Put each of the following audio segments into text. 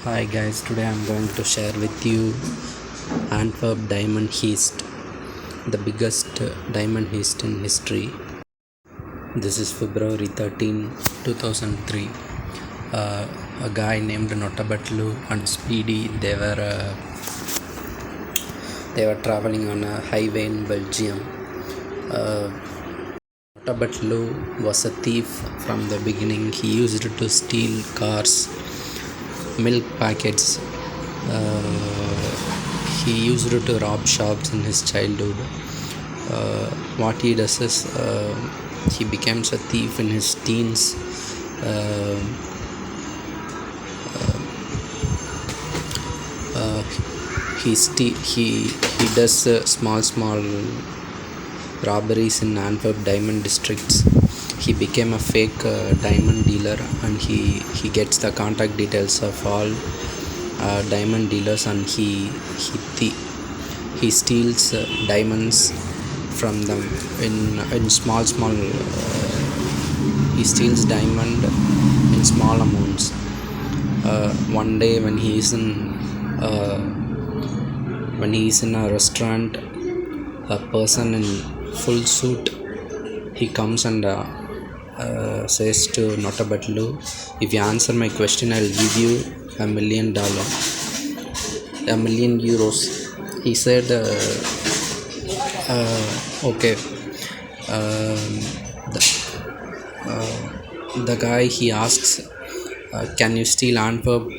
Hi guys, today I'm going to share with you Antwerp Diamond Heist, the biggest diamond heist in history. This is February 13, 2003. A guy named Notarbartolo and Speedy, they were traveling on a highway in Belgium. Notarbartolo was a thief from the beginning. He used to steal cars, milk packets. He used to rob shops in his childhood. What he does is he becomes a thief in his teens. Uh, uh, he does small robberies in Antwerp Diamond Districts. He became a fake diamond dealer, and he gets the contact details of all diamond dealers, and he steals diamonds from them in small. He steals diamond in small amounts. One day when he is in a restaurant, a person in full suit, he comes and says to Notarbartolo, "If you answer my question, I'll give you $1 million, €1 million." He said, okay. The guy, he asks, can you steal Antwerp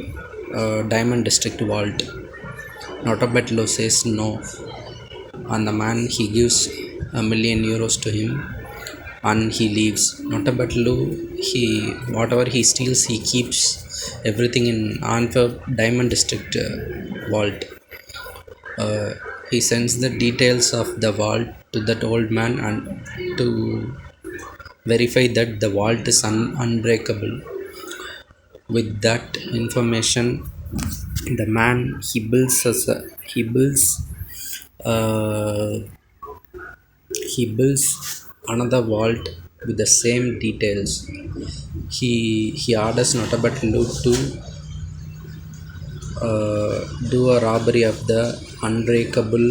Diamond District vault? Notarbartolo says no, and the man, he gives €1 million to him, and he leaves. Notarbartolo, whatever he steals, he keeps everything in Antwerp Diamond District vault. He sends the details of the vault to that old man, and to verify that the vault is unbreakable. With that information, the man, he builds another vault with the same details. He orders Notarbartolo to do a robbery of the unbreakable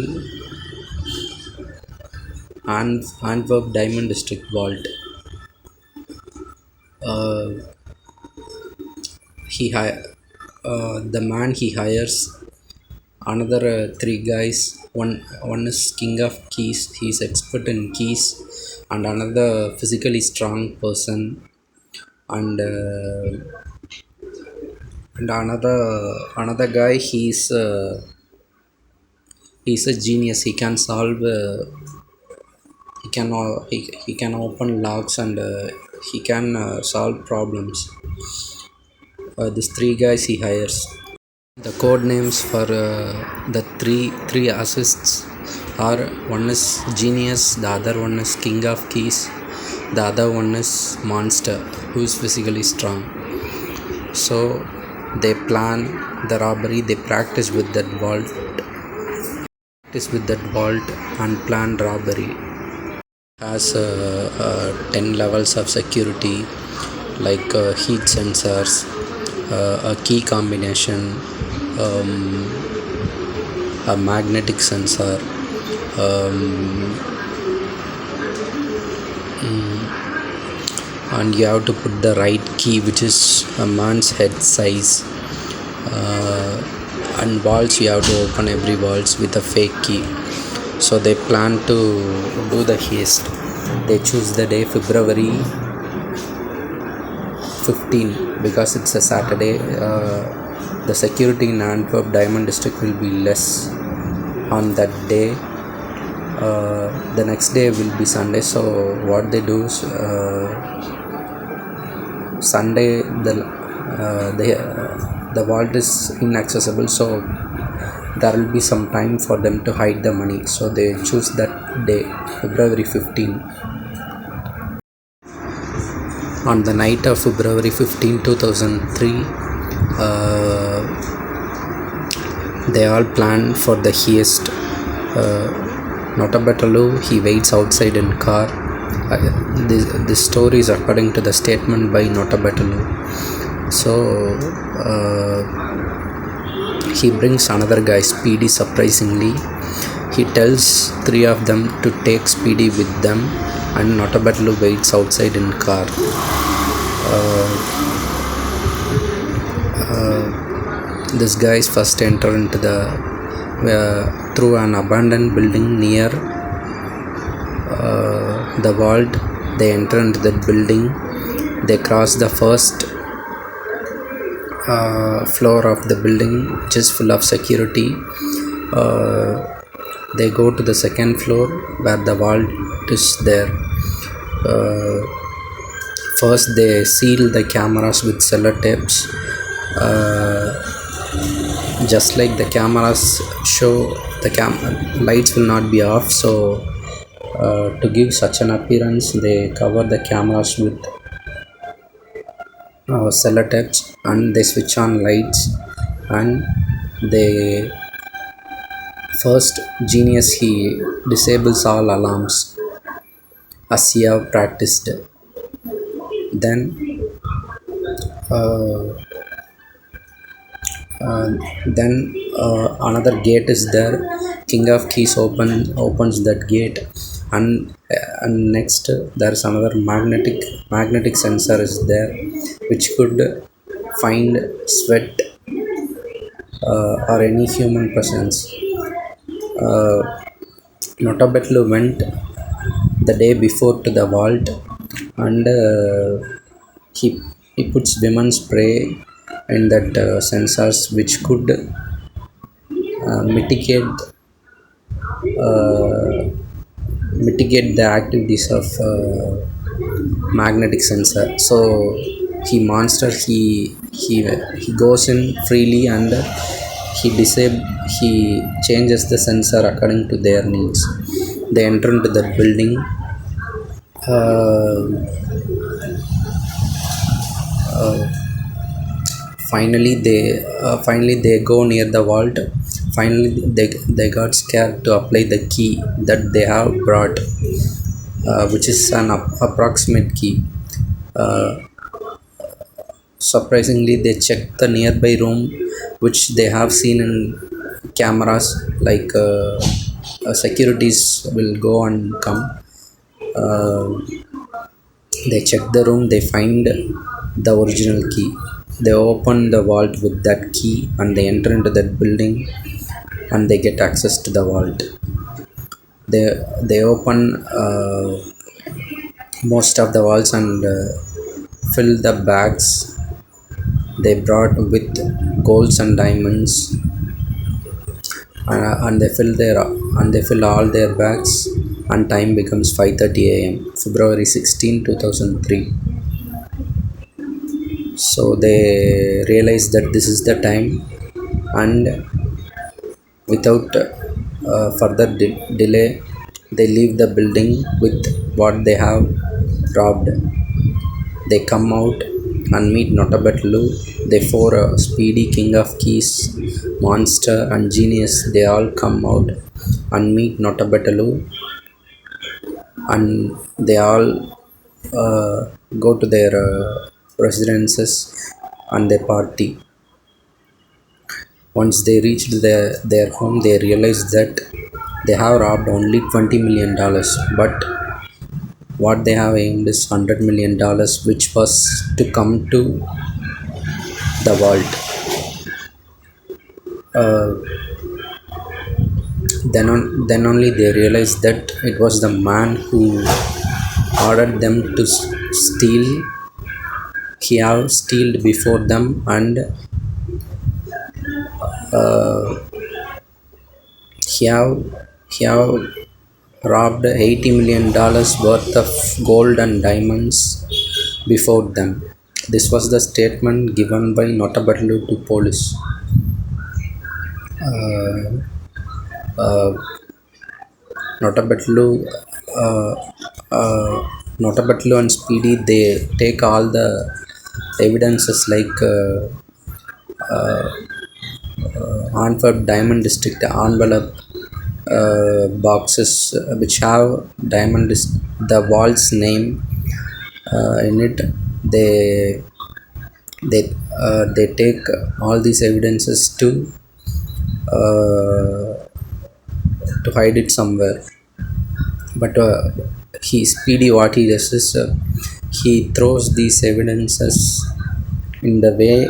Antwerp Diamond District vault. The man, he hires another three guys. One is king of keys, he's expert in keys, and another physically strong person, and another guy, he's a genius. He can solve he can open locks, and he can solve problems. These three guys he hires. The code names for the three assists are: one is genius, the other one is king of keys, the other one is monster, who is physically strong. So they plan the robbery. They practice with that vault and plan robbery. Has 10 levels of security, like heat sensors, a key combination, a magnetic sensor, and you have to put the right key, which is a man's head size, and walls, you have to open every walls with a fake key. So they plan to do the heist. They choose the day February 15, because it's a Saturday. The security in Antwerp Diamond District will be less on that day. The next day will be Sunday. So what they do is, Sunday the vault is inaccessible, so there will be some time for them to hide the money. So they choose that day, February 15. On the night of February 15, 2003, they all plan for the heist. Notarbartolo, he waits outside in car. This story is according to the statement by Notarbartolo. So He brings another guy, Speedy, surprisingly. He tells three of them to take Speedy with them, and Notarbartolo waits outside in car. This guys first enter into the through an abandoned building near the vault. They enter into that building. They cross the first floor of the building, which is full of security. They go to the second floor where the vault is there. First they seal the cameras with sellotapes. Just like the cameras show, the lights will not be off, so to give such an appearance they cover the cameras with sellotapes, and they switch on lights, and they first genius he disables all alarms as he have practiced. Then uh, another gate is there. King of Keys opens that gate, and next there's another magnetic sensor is there, which could find sweat or any human presence. Notarbartolo went the day before to the vault, and he puts women spray in that sensors, which could mitigate uh, mitigate the activities of magnetic sensor. So he goes in freely, and he changes the sensor according to their needs. They enter into that building. uh, uh, finally they go near the vault. Finally they got scared to apply the key that they have brought, which is an approximate key. uh, Surprisingly, they check the nearby room, which they have seen in cameras, like securities will go and come. uh, they check the room, they find the original key. They open the vault with that key, and they enter into that building, and they get access to the vault. They open most of the walls, and fill the bags they brought with golds and diamonds, and they fill all their bags, and time becomes 5:30 a.m. February 16, 2003. So they realize that this is the time, and without further delay, they leave the building with what they have robbed. They come out and meet Notarbartolo. They four, Speedy, King of Keys, Monster, and Genius. They all come out and meet Notarbartolo, and they all go to their residences, and they party. Once they reached their home, they realized that they have robbed only $20 million, but what they have aimed is $100 million, which was to come to the vault. Then only they realized that it was the man who ordered them to steal. He have stealed before them, and he have robbed $80 million worth of gold and diamonds before them. This was the statement given by Notarbartolo to police. Uh, uh, Notarbartolo, uh, Notarbartolo and Speedy, they take all the evidences, like Antwerp Diamond District envelope boxes, which have the wall's name in it. They they take all these evidences to to hide it somewhere. But he Speedy, what he does is he throws these evidences in the way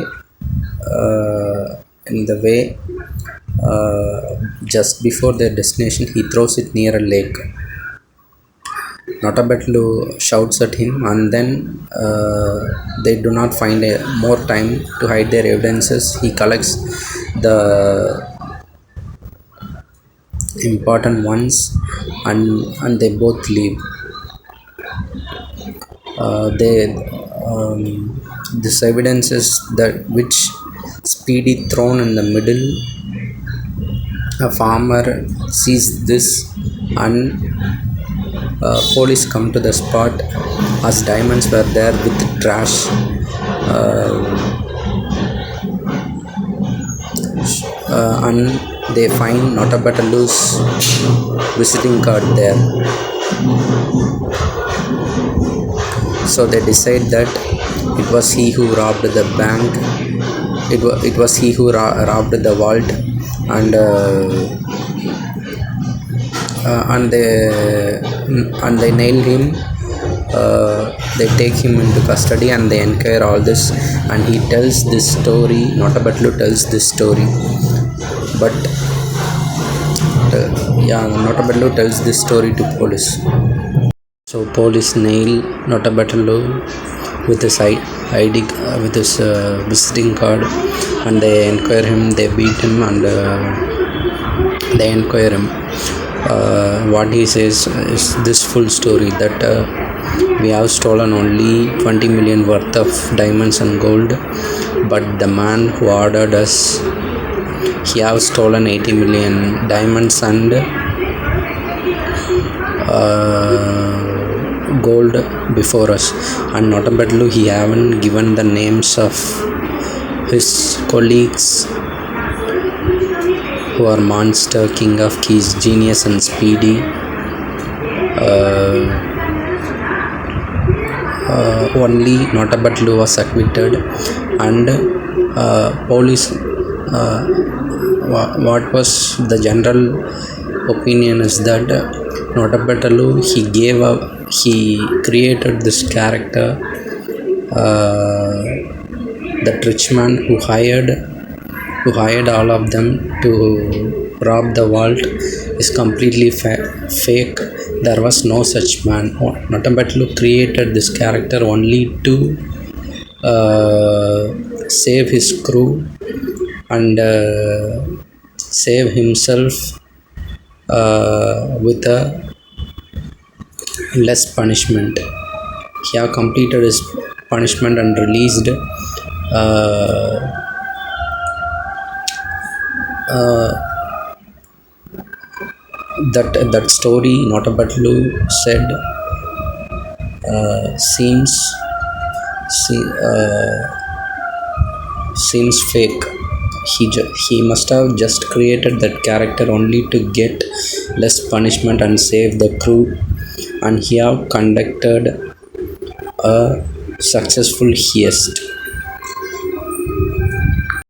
in the way just before their destination. He throws it near a lake. Notarbartolo shouts at him, and then they do not find more time to hide their evidences. He collects the important ones, and they both leave. They This evidence is that which Speedy thrown in the middle. A farmer sees this, and police come to the spot as diamonds were there with trash. And they find Notarbartolo's visiting card there. So they decide that it was he who robbed the bank. It was he who robbed the vault, and they nail him. They take him into custody and they inquire all this, and he tells this story. Notarbartolo tells this story, but Notarbartolo tells this story to police. So police nail Notarbartolo with his ID, with his visiting card, and they inquire him. They beat him, and they inquire him. What he says is this full story, that we have stolen only 20 million worth of diamonds and gold, but the man who ordered us, he have stolen 80 million diamonds and gold before us. And Notarbartolo, he haven't given the names of his colleagues who are Monster, King of Keys, Genius and Speedy. Only Notarbartolo was acquitted, and police, what was the general opinion is that Notarbartolo, he created this character, that rich man who hired all of them to rob the vault is completely fake. There was no such man. Notarbartolo created this character only to save his crew and save himself with a less punishment. He have completed his punishment and released. That story Notarbartolo said seems fake. He must have just created that character only to get less punishment and save the crew, and he have conducted a successful heist.